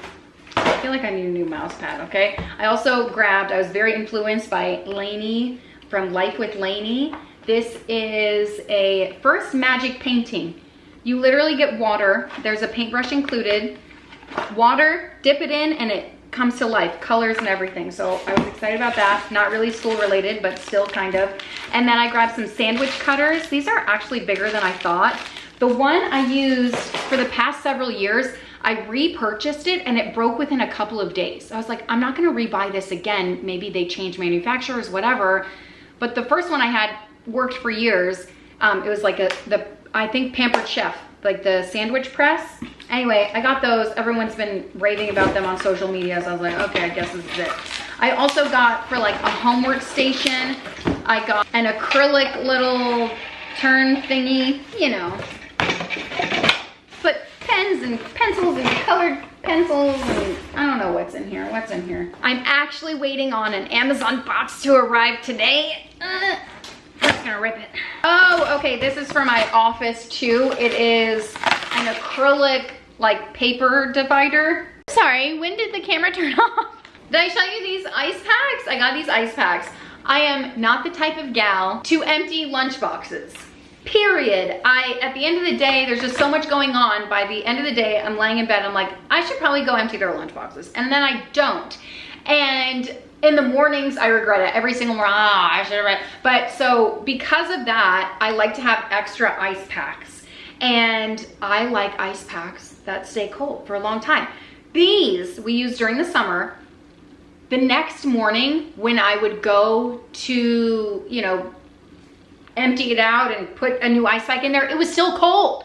[SPEAKER 1] I feel like I need a new mouse pad, okay? I also grabbed, I was very influenced by Lainey from Life with Lainey. This is a first magic painting. You literally get water. There's a paintbrush included. Water, dip it in, and it comes to life, colors and everything. So I was excited about that. Not really school related, but still kind of. And then I grabbed some sandwich cutters. These are actually bigger than I thought. The one I used for the past several years, I repurchased it and it broke within a couple of days. I was like, I'm not gonna rebuy this again. Maybe they changed manufacturers, whatever. But the first one I had worked for years. It was like I think Pampered Chef, like the sandwich press. Anyway, I got those. Everyone's been raving about them on social media, so I was like, okay, I guess this is it. I also got, for like a homework station, I got an acrylic little turn thingy, you know. Put pens and pencils and colored pencils, and I don't know what's in here. What's in here? I'm actually waiting on an Amazon box to arrive today. I'm just gonna rip it. Oh, okay, this is for my office too. It is an acrylic like paper divider. Sorry, when did the camera turn off? Did I show you these ice packs? I got these ice packs. I am not the type of gal to empty lunch boxes. Period. At the end of the day, there's just so much going on. By the end of the day, I'm laying in bed, I'm like, I should probably go empty their lunch boxes. And then I don't. And in the mornings, I regret it. Every single morning, I should have read. But so because of that, I like to have extra ice packs. And I like ice packs that stay cold for a long time. These we use during the summer. The next morning when I would go to, you know, empty it out and put a new ice pack in there, it was still cold.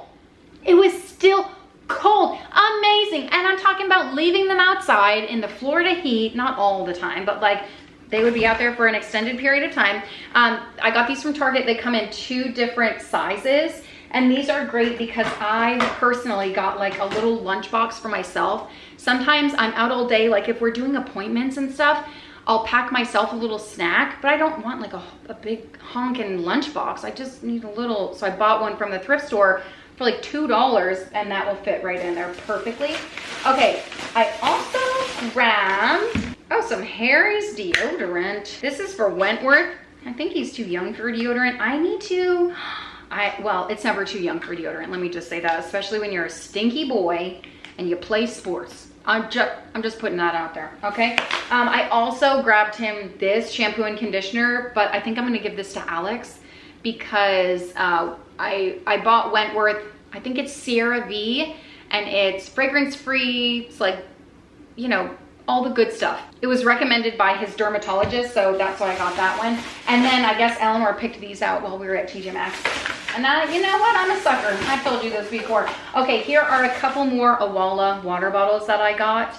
[SPEAKER 1] It was still cold. Amazing. And I'm talking about leaving them outside in the Florida heat, not all the time, but like they would be out there for an extended period of time. I got these from Target. They come in 2 different sizes. And these are great because I personally got like a little lunchbox for myself. Sometimes I'm out all day, like if we're doing appointments and stuff, I'll pack myself a little snack, but I don't want like a big honking lunchbox. I just need a little, so I bought one from the thrift store for like $2, and that will fit right in there perfectly. Okay, I also grabbed, some Harry's deodorant. This is for Wentworth. I think he's too young for deodorant. I need to, well, it's never too young for deodorant. Let me just say that, especially when you're a stinky boy and you play sports. I'm just putting that out there, okay? I also grabbed him this shampoo and conditioner, but I think I'm gonna give this to Alex because I bought Wentworth, I think it's Sierra V, and it's fragrance free. It's like, you know, all the good stuff. It was recommended by his dermatologist, so that's why I got that one. And then I guess Eleanor picked these out while we were at TJ Maxx. And you know what? I'm a sucker. I've told you this before. Okay, here are a couple more Owala water bottles that I got.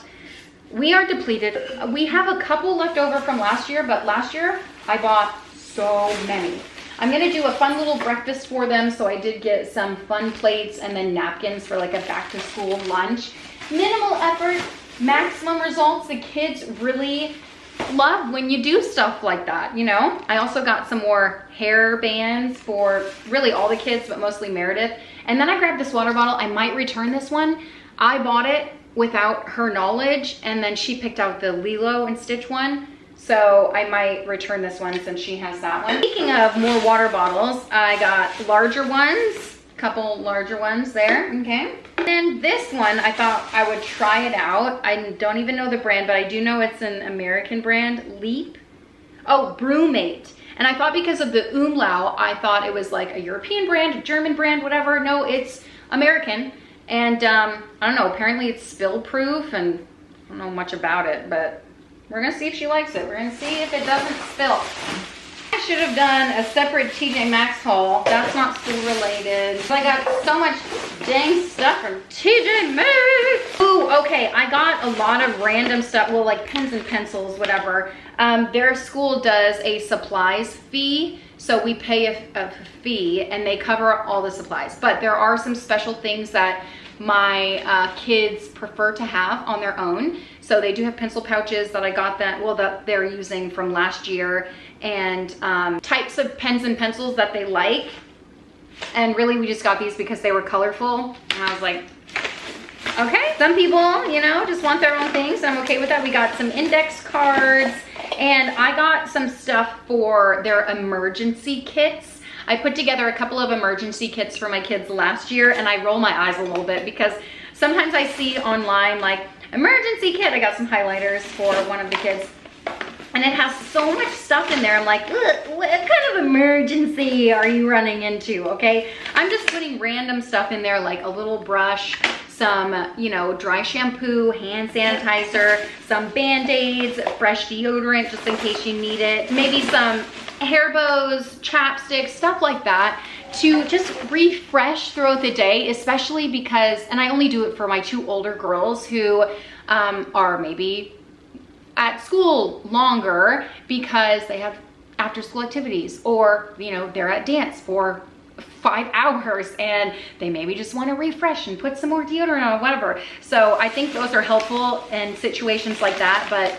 [SPEAKER 1] We are depleted. We have a couple left over from last year, but last year I bought so many. I'm gonna do a fun little breakfast for them. So I did get some fun plates and then napkins for like a back to school lunch. Minimal effort, maximum results. The kids really love when you do stuff like that, you know? I also got some more hair bands for really all the kids, but mostly Meredith. And then I grabbed this water bottle. I might return this one. I bought it without her knowledge, and then she picked out the Lilo and Stitch one. So I might return this one since she has that one. Speaking of more water bottles, I got larger ones, a couple larger ones there, okay? And then this one, I thought I would try it out. I don't even know the brand, but I do know it's an American brand, Leap. Oh, Brewmate. And I thought because of the umlaut, I thought it was like a European brand, a German brand, whatever. No, it's American. And I don't know, apparently it's spill proof, and I don't know much about it, but we're gonna see if she likes it. We're gonna see if it doesn't spill. I should have done a separate TJ Maxx haul. That's not school related. I got so much dang stuff from TJ Maxx. Ooh, okay, I got a lot of random stuff. Well, like pens and pencils, whatever. Their school does a supplies fee. So we pay a fee and they cover all the supplies. But there are some special things that my kids prefer to have on their own. So they do have pencil pouches that I got that they're using from last year, and types of pens and pencils that they like. And really we just got these because they were colorful. And I was like, okay, some people, you know, just want their own things. So I'm okay with that. We got some index cards, and I got some stuff for their emergency kits. I put together a couple of emergency kits for my kids last year, and I roll my eyes a little bit because sometimes I see online like emergency kit. I got some highlighters for one of the kids, and it has so much stuff in there. I'm like, what kind of emergency are you running into? Okay, I'm just putting random stuff in there, like a little brush, some, you know, dry shampoo, hand sanitizer, some Band-Aids, fresh deodorant just in case you need it, maybe some hair bows, chapsticks, stuff like that, to just refresh throughout the day, especially because, and I only do it for my two older girls who are maybe at school longer because they have after school activities, or, you know, they're at dance for 5 hours and they maybe just want to refresh and put some more deodorant on, whatever. So I think those are helpful in situations like that. But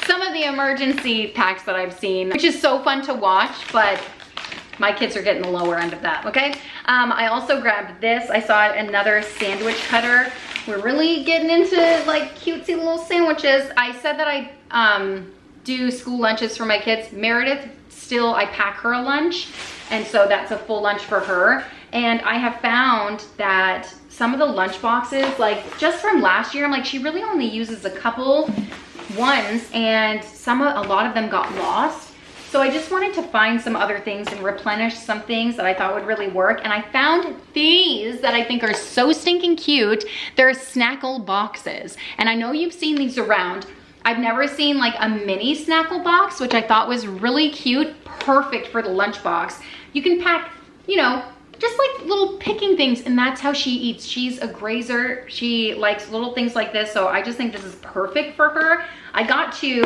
[SPEAKER 1] some of the emergency packs that I've seen, which is so fun to watch, but my kids are getting the lower end of that, okay? I also grabbed this. I saw another sandwich cutter. We're really getting into like cutesy little sandwiches. I said that I do school lunches for my kids. Meredith, still I pack her a lunch, and so that's a full lunch for her. And I have found that some of the lunch boxes, like just from last year, I'm like, she really only uses a couple ones, and a lot of them got lost. So I just wanted to find some other things and replenish some things that I thought would really work. And I found these that I think are so stinking cute. They're Snackle boxes. And I know you've seen these around. I've never seen like a mini Snackle box, which I thought was really cute. Perfect for the lunchbox. You can pack, you know, just like little picking things, and that's how she eats. She's a grazer. She likes little things like this. So I just think this is perfect for her. I got two,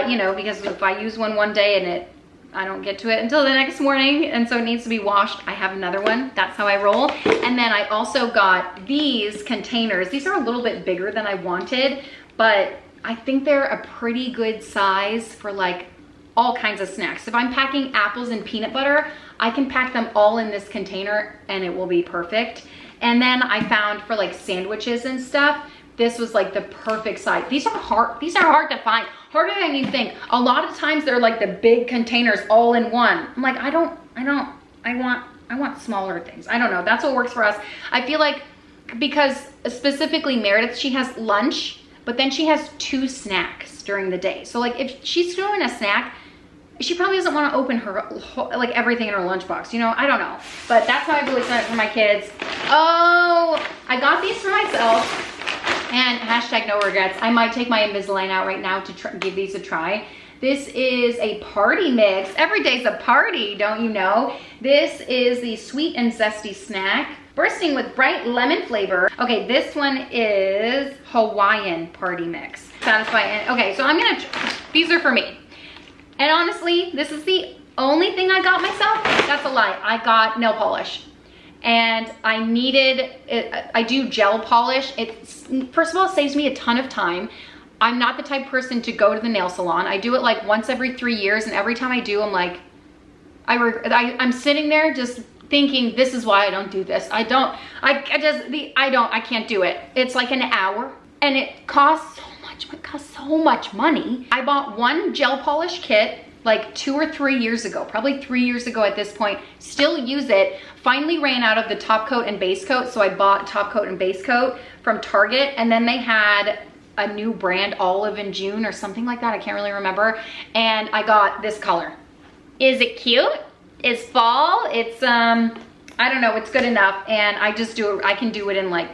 [SPEAKER 1] you know, because if I use one day and I don't get to it until the next morning, and so it needs to be washed, I have another one. That's how I roll. And then I also got these containers. These are a little bit bigger than I wanted, but I think they're a pretty good size for like all kinds of snacks. If I'm packing apples and peanut butter, I can pack them all in this container and it will be perfect. And then I found for like sandwiches and stuff, this was like the perfect size. These are hard to find, harder than you think. A lot of times they're like the big containers all in one. I'm like, I want smaller things. I don't know, that's what works for us. I feel like, because specifically Meredith, she has lunch, but then she has 2 snacks during the day. So like if she's throwing a snack, she probably doesn't want to open her, like everything in her lunchbox, you know? I don't know. But that's how I've always done it for my kids. Oh, I got these for myself. And hashtag no regrets. I might take my Invisalign out right now to give these a try. This is a party mix. Every day's a party, don't you know? This is the sweet and zesty snack, bursting with bright lemon flavor. Okay, this one is Hawaiian party mix. Satisfying. Okay, so these are for me. And honestly, this is the Only thing I got myself, that's a lie, I got nail polish. And I needed it. I do gel polish. It's, first of all, it saves me a ton of time. I'm not the type of person to go to the nail salon. I do it like once every 3 years, and every time I do, I'm like, I'm sitting there just thinking, this is why I don't do this. I can't do it. It's like an hour, and it costs so much money. I bought one gel polish kit like 2 or 3 years ago, probably 3 years ago at this point, still use it. Finally ran out of the top coat and base coat, so I bought top coat and base coat from Target, and then they had a new brand, Olive in June or something like that, I can't really remember, and I got this color. Is it cute? It's fall, it's, I don't know, it's good enough, and I just do it, I can do it in like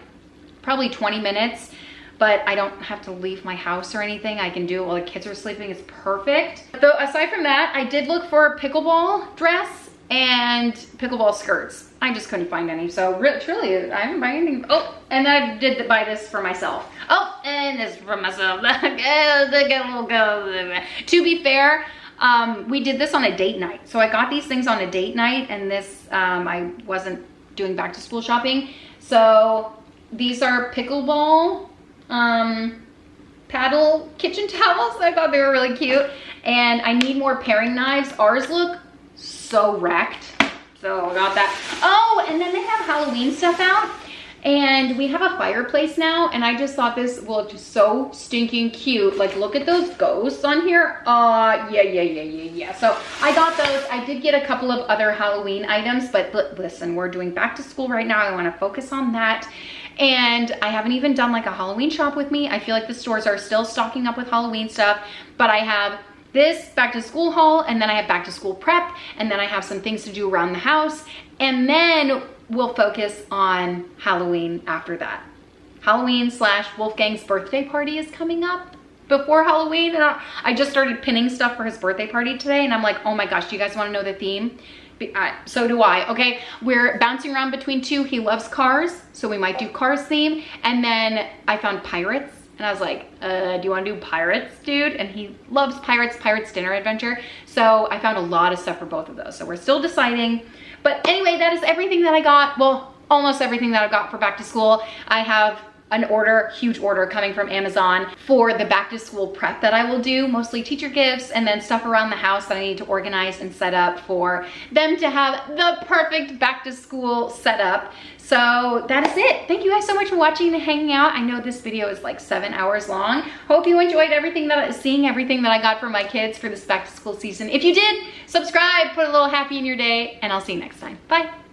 [SPEAKER 1] probably 20 minutes, but I don't have to leave my house or anything. I can do it while the kids are sleeping. It's perfect. Though aside from that, I did look for a pickleball dress and pickleball skirts. I just couldn't find any. So truly, I haven't bought anything. Oh, and I did buy this for myself. Oh, and this for myself. To be fair, we did this on a date night. So I got these things on a date night, and this, I wasn't doing back to school shopping. So these are pickleball paddle kitchen towels. I thought they were really cute, and I need more paring knives. Ours look so wrecked, so I got that. Oh, and then they have Halloween stuff out, and we have a fireplace now, and I just thought this looked so stinking cute. Like, look at those ghosts on here. Yeah. So I got those. I did get a couple of other Halloween items, but listen, we're doing back to school right now. I want to focus on that. And I haven't even done like a Halloween shop with me. I feel like the stores are still stocking up with Halloween stuff, but I have this back to school haul, and then I have back to school prep, and then I have some things to do around the house, and then we'll focus on Halloween after that. Halloween / Wolfgang's birthday party is coming up before Halloween, and I just started pinning stuff for his birthday party today, and I'm like, oh my gosh, do you guys want to know the theme? So do I. Okay, we're bouncing around between two. He loves cars, so we might do cars theme. And then I found pirates, and I was like, do you want to do pirates, dude? And he loves Pirates Dinner Adventure. So I found a lot of stuff for both of those. So we're still deciding. But anyway, that is everything that I got. Well, almost everything that I got for back to school. I have an huge order coming from Amazon for the back to school prep that I will do, mostly teacher gifts and then stuff around the house that I need to organize and set up for them to have the perfect back to school setup. So that is it. Thank you guys so much for watching and hanging out. I know this video is like 7 hours long. Hope you enjoyed seeing everything that I got for my kids for this back to school season. If you did, subscribe, put a little happy in your day, and I'll see you next time. Bye.